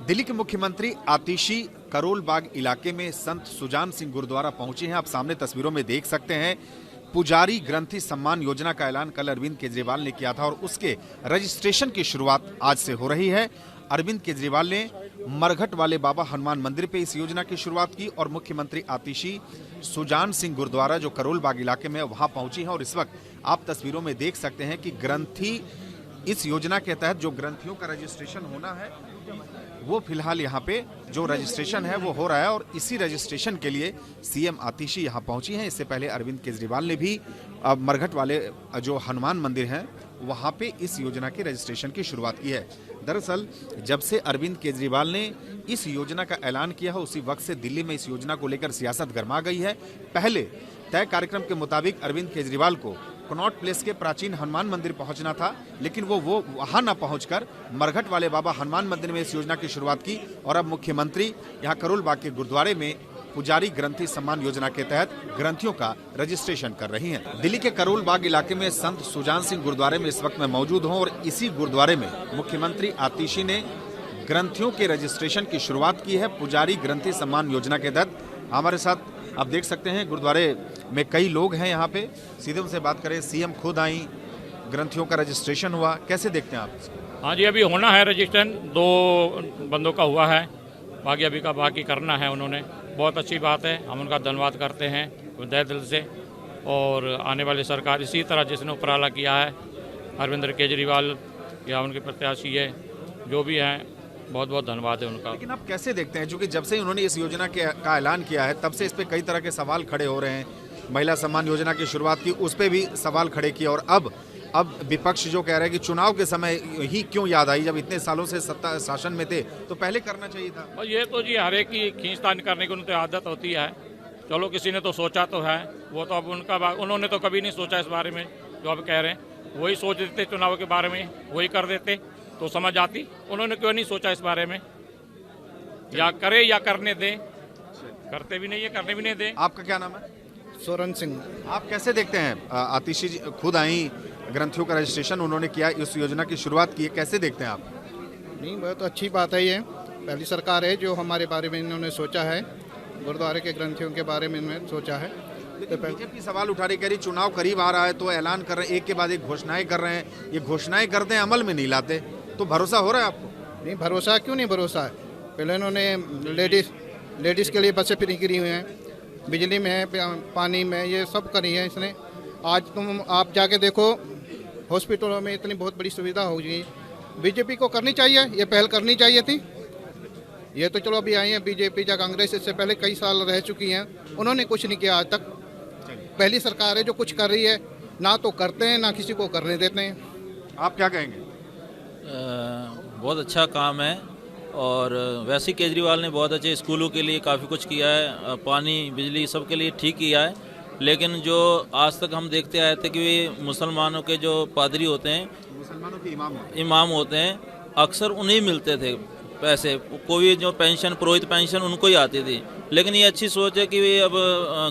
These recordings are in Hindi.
दिल्ली के मुख्यमंत्री आतिशी करोल बाग इलाके में संत सुजान सिंह गुरुद्वारा पहुंचे हैं। आप सामने तस्वीरों में देख सकते हैं। पुजारी ग्रंथी सम्मान योजना का ऐलान कल अरविंद केजरीवाल ने किया था और उसके रजिस्ट्रेशन की शुरुआत आज से हो रही है। अरविंद केजरीवाल ने मरघट वाले बाबा हनुमान मंदिर पे इस योजना की शुरुआत की और मुख्यमंत्री आतिशी सुजान सिंह गुरुद्वारा जो करोल बाग इलाके में वहां पहुंची हैं और इस वक्त आप तस्वीरों में देख सकते हैं कि ग्रंथी इस योजना के तहत जो ग्रंथियों का रजिस्ट्रेशन होना है वो फिलहाल यहाँ पे जो रजिस्ट्रेशन है वो हो रहा है और इसी रजिस्ट्रेशन के लिए सीएम आतिशी यहाँ पहुंची हैं। इससे पहले अरविंद केजरीवाल ने भी मरघट वाले जो हनुमान मंदिर हैं वहाँ पे इस योजना के रजिस्ट्रेशन की शुरुआत की है। दरअसल जब से अरविंद केजरीवाल ने इस योजना का ऐलान किया है उसी वक्त से दिल्ली में इस योजना को लेकर सियासत गर्मा गई है। पहले तय कार्यक्रम के मुताबिक अरविंद केजरीवाल को कनॉट प्लेस के प्राचीन हनुमान मंदिर पहुंचना था, लेकिन वो वहां न पहुंचकर मरघट वाले बाबा हनुमान मंदिर में इस योजना की शुरुआत की और अब मुख्यमंत्री यहां करोल बाग के गुरुद्वारे में पुजारी ग्रंथी सम्मान योजना के तहत ग्रंथियों का रजिस्ट्रेशन कर रही हैं। दिल्ली के करोल बाग इलाके में संत सुजान सिंह गुरुद्वारे में इस वक्त मैं मौजूद हूं और इसी गुरुद्वारे में मुख्यमंत्री आतिशी ने ग्रंथियों के रजिस्ट्रेशन की शुरुआत की है पुजारी ग्रंथी सम्मान योजना के तहत। हमारे साथ आप देख सकते हैं गुरुद्वारे में कई लोग हैं यहाँ पे। सीधे उनसे बात करें, सीएम खुद आई, ग्रंथियों का रजिस्ट्रेशन हुआ, कैसे देखते हैं आप? हाँ जी, अभी होना है रजिस्ट्रेशन, 2 बंदों का हुआ है, बाकी अभी का बाकी करना है उन्होंने। बहुत अच्छी बात है, हम उनका धन्यवाद करते हैं हृदय दिल से। और आने वाली सरकार इसी तरह जिसने उपराला किया है, अरविंद केजरीवाल या उनके प्रत्याशी है जो भी हैं, बहुत बहुत धन्यवाद है उनका। लेकिन आप कैसे देखते हैं, क्योंकि जब से उन्होंने इस योजना का ऐलान किया है तब से इस पे कई तरह के सवाल खड़े हो रहे हैं। महिला सम्मान योजना की शुरुआत की, उस पे भी सवाल खड़े किए और अब विपक्ष जो कह रहे हैं कि चुनाव के समय ही क्यों याद आई, जब इतने सालों से सत्ता शासन में थे तो पहले करना चाहिए था। और ये तो जी हर एक की खींचतान करने की उनकी आदत होती है। चलो किसी ने तो सोचा तो है, वो तो अब उन्होंने तो कभी नहीं सोचा इस बारे में जो अब कह रहे हैं। वही सोच देते चुनाव के बारे में, वही कर देते तो समझ आती। उन्होंने क्यों नहीं सोचा इस बारे में, या करे या करने दें, करते भी नहीं है, करने भी नहीं दें। आपका क्या नाम है? सोरन सिंह। आप कैसे देखते हैं, आतिशी जी खुद आई, ग्रंथियों का रजिस्ट्रेशन उन्होंने किया, इस योजना की शुरुआत की है, कैसे देखते हैं आप? नहीं, बहुत अच्छी बात है। ये पहली सरकार है जो हमारे बारे में इन्होंने सोचा है, गुरुद्वारे के ग्रंथियों के बारे में इन्होंने सोचा है। लेकिन बीजेपी सवाल उठा रही, कह रही चुनाव करीब आ रहा है तो ऐलान कर रहे हैं, एक के बाद एक घोषणाएं कर रहे हैं। ये घोषणाएं करते हैं, अमल में नहीं लाते, तो भरोसा हो रहा है आपको? नहीं, भरोसा क्यों नहीं भरोसा है। पहले इन्होंने लेडीज़ के लिए बसें फ्री करी हुई हैं, बिजली में है, पानी में, ये सब करी है इसने। आज आप जाके देखो हॉस्पिटलों में इतनी बहुत बड़ी सुविधा हो गई। बीजेपी को करनी चाहिए, ये पहल करनी चाहिए थी। ये तो चलो अभी आई है बीजेपी या कांग्रेस, इससे पहले कई साल रह चुकी हैं, उन्होंने कुछ नहीं किया आज तक। पहली सरकार है जो कुछ कर रही है, ना तो करते हैं ना किसी को करने देते हैं। आप क्या कहेंगे? बहुत अच्छा काम है और वैसे ही केजरीवाल ने बहुत अच्छे स्कूलों के लिए काफ़ी कुछ किया है, पानी बिजली सब के लिए ठीक किया है। लेकिन जो आज तक हम देखते आए थे कि वे मुसलमानों के जो पादरी होते हैं, मुसलमानों के इमाम होते हैं, अक्सर उन्हें मिलते थे पैसे, कोई जो पेंशन, पुरोहित पेंशन उनको ही आती थी। लेकिन ये अच्छी सोच है कि वे अब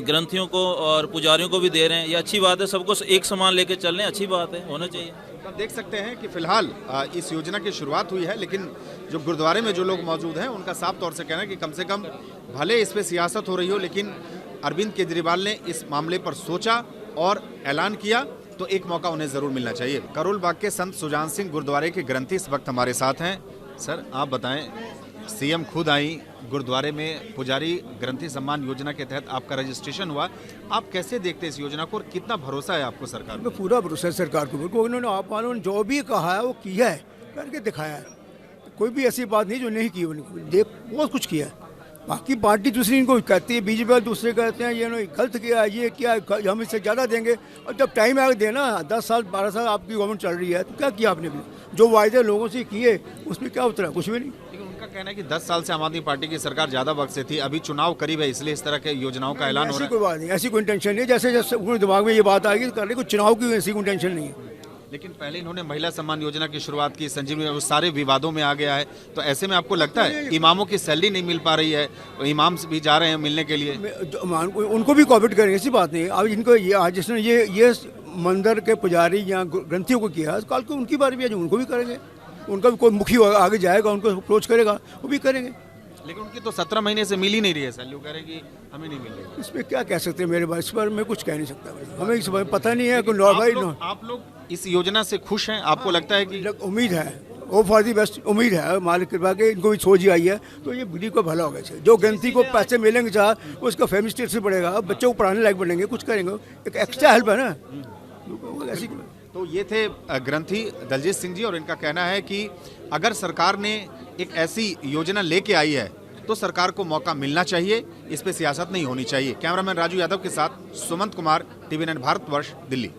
ग्रंथियों को और पुजारियों को भी दे रहे हैं, ये अच्छी बात है। सबको एक समान लेके चल रहे हैं, अच्छी बात है, होना चाहिए। आप देख सकते हैं कि फिलहाल इस योजना की शुरुआत हुई है, लेकिन जो गुरुद्वारे में जो लोग मौजूद हैं उनका साफ तौर से कहना है कि कम से कम भले इस पे सियासत हो रही हो, लेकिन अरविंद केजरीवाल ने इस मामले पर सोचा और ऐलान किया तो एक मौका उन्हें जरूर मिलना चाहिए। करोल बाग के संत सुजान सिंह गुरुद्वारे के ग्रंथी इस वक्त हमारे साथ हैं। सर आप बताएं, सीएम खुद आई, गुरुद्वारे में पुजारी ग्रंथी सम्मान योजना के तहत आपका रजिस्ट्रेशन हुआ, आप कैसे देखते हैं इस योजना को और कितना भरोसा है आपको सरकार पर? पूरा भरोसा है सरकार को। उन्होंने आप मालूम जो भी कहा है वो किया है, करके दिखाया है। कोई भी ऐसी बात नहीं जो नहीं की, उन्होंने बहुत कुछ किया है। बाकी पार्टी दूसरी इनको कहती है, बीजेपी दूसरे कहते हैं ये गलत किया, ये किया, हम इससे ज़्यादा देंगे। और जब टाइम आगे देना, 10 साल 12 साल आपकी गवर्नमेंट चल रही है तो क्या किया आपने? जो वायदे लोगों से किए उसमें क्या उतरा? कुछ भी नहीं। लेकिन उनका कहना है कि 10 साल से आम आदमी पार्टी की सरकार ज्यादा वक्त से थी, अभी चुनाव करीब है इसलिए इस तरह के योजनाओं का ऐलान हो रहा है। ऐसी कोई बात नहीं, ऐसी कोई टेंशन नहीं। जैसे जैसे उनके दिमाग में ये बात आएगी तो करने को चुनाव की ऐसी कोई टेंशन नहीं है। लेकिन पहले इन्होंने महिला सम्मान योजना की शुरुआत की, संजीवनी, उस सारे विवादों में आ गया है, तो ऐसे में आपको लगता है इमामों की सैलरी नहीं मिल पा रही है, इमाम भी जा रहे हैं मिलने के लिए, उनको भी कोऑपरेट करेंगे, ऐसी बात नहीं। अब इनको जिसने ये मंदिर के पुजारी या ग्रंथियों को किया, कल को उनकी बारी भी है जो उनको भी करेंगे। उनका भी कोई मुखी आगे जाएगा, उनको अप्रोच करेगा, वो भी करेंगे। लेकिन उनकी तो 17 महीने से मिल ही नहीं रही है सर, लोग कह रहे हैं कि हमें नहीं मिल रही। इस पर क्या कह सकते हैं मेरे भाई, इस पर मैं कुछ कह नहीं सकता भाई। हमें इस बारे में पता नहीं है कि भाई आप लोग इस योजना से खुश हैं? आपको लगता है कि उम्मीद है, वो फॉर दी बेस्ट उम्मीद है, मालिक कृपा के इनको भी सोच ही आई है, तो ये बिजली को भला होगा। जो ग्रंथी को पैसे मिलेंगे चाह उसका फैमिली स्टेटस बढ़ेगा, बच्चों को पढ़ाने लायक बनेंगे, कुछ करेंगे, एक एक्स्ट्रा हेल्प है ना ऐसी। तो ये थे ग्रंथी दलजीत सिंह जी, और इनका कहना है कि अगर सरकार ने एक ऐसी योजना लेके आई है तो सरकार को मौका मिलना चाहिए, इस पे सियासत नहीं होनी चाहिए। कैमरामैन राजू यादव के साथ सुमंत कुमार, टीवी 9 भारतवर्ष, दिल्ली।